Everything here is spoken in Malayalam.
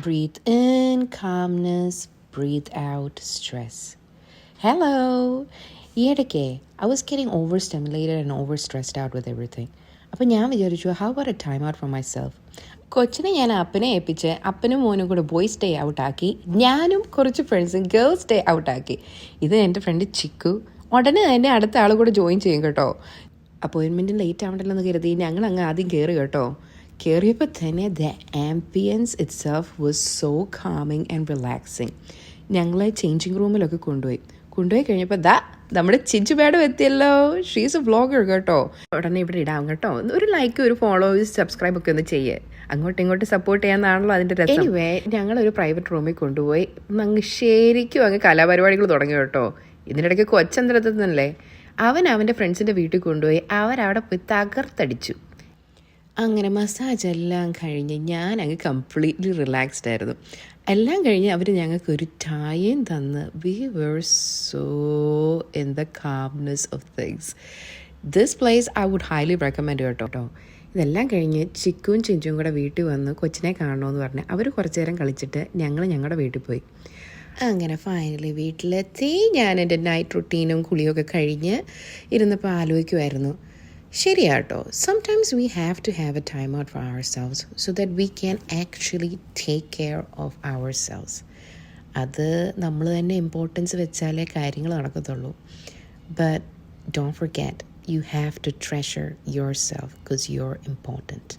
Breathe in calmness, breathe out stress. Hello! ഈയിടയ്ക്ക് I was getting overstimulated and overstressed out with everything. അപ്പോൾ ഞാൻ വിചാരിച്ചു how about a time out for myself? കൊച്ചിനെ ഞാൻ അപ്പനെ ഏൽപ്പിച്ച് അപ്പനും മോനും കൂടെ ബോയ്സ് ഡേ ഔട്ടാക്കി, ഞാനും കുറച്ച് ഫ്രണ്ട്സും ഗേൾസ് ഡേ ഔട്ടാക്കി. ഇത് എൻ്റെ ഫ്രണ്ട് ചിക്കു ഉടനെ തന്നെ അടുത്ത ആൾ കൂടെ ജോയിൻ ചെയ്യും കേട്ടോ. അപ്പോയിൻമെൻറ്റിന് ലേറ്റ് ആവണ്ടല്ലോ എന്ന് കരുതി ഞങ്ങൾ അങ്ങ് ആദ്യം കയറി കേട്ടോ. കയറിയപ്പോൾ തന്നെ the ambience itself was so calming and relaxing. ഞങ്ങളെ ചേഞ്ചിങ് റൂമിലൊക്കെ കൊണ്ടുപോയി കഴിഞ്ഞപ്പോൾ നമ്മുടെ ചിഞ്ചു മാഡം എത്തിയല്ലോ. ഷീസ് എ വ്ളോഗർ കേട്ടോ. ഉടനെ ഇവിടെ ഇടാം കേട്ടോ. ഒരു ലൈക്ക്, ഒരു ഫോളോ, സബ്സ്ക്രൈബ് ഒക്കെ ഒന്ന് ചെയ്യേ. അങ്ങോട്ടും ഇങ്ങോട്ടും സപ്പോർട്ട് ചെയ്യാന്നാണല്ലോ അതിൻ്റെ രസം. എനിവേ ഞങ്ങളൊരു പ്രൈവറ്റ് റൂമിൽ കൊണ്ടുപോയി അങ്ങ് ശരിക്കും അങ്ങ് കലാപരിപാടികൾ തുടങ്ങി കേട്ടോ. ഇതിനിടയ്ക്ക് കൊച്ചന്തരത്തല്ലേ അവൻ്റെ ഫ്രണ്ട്സിൻ്റെ വീട്ടിൽ കൊണ്ടുപോയി അവരവിടെ പോയി തകർത്തടിച്ചു. അങ്ങനെ മസാജ് എല്ലാം കഴിഞ്ഞ് ഞാൻ അങ്ങ് കംപ്ലീറ്റ്ലി റിലാക്സ്ഡ് ആയിരുന്നു. എല്ലാം കഴിഞ്ഞ് അവർ ഞങ്ങൾക്കൊരു ചായയും തന്ന് V were so in the calmness of things. This place I would highly recommend കേട്ടോ. ഇതെല്ലാം കഴിഞ്ഞ് ചിക്കുവും ചിഞ്ചും കൂടെ വീട്ടിൽ വന്ന് കൊച്ചിനെ കാണണമെന്ന് പറഞ്ഞ് അവർ കുറച്ച് നേരം കളിച്ചിട്ട് ഞങ്ങൾ ഞങ്ങളുടെ വീട്ടിൽ പോയി. അങ്ങനെ ഫൈനലി വീട്ടിലെത്തി. ഞാൻ എൻ്റെ നൈറ്റ് റുട്ടീനും കുളിയൊക്കെ കഴിഞ്ഞ് ഇരുന്നപ്പോൾ ആലോചിക്കുമായിരുന്നു, ശരിയാട്ടോ, sometimes we have to have a time out for ourselves so that we can actually take care of ourselves. അത് നമ്മൾ തന്നെ ഇമ്പോർട്ടൻസ് വെച്ചാലേ കാര്യങ്ങൾ നടക്കത്തുള്ളൂ. But don't forget, you have to treasure yourself because you are important.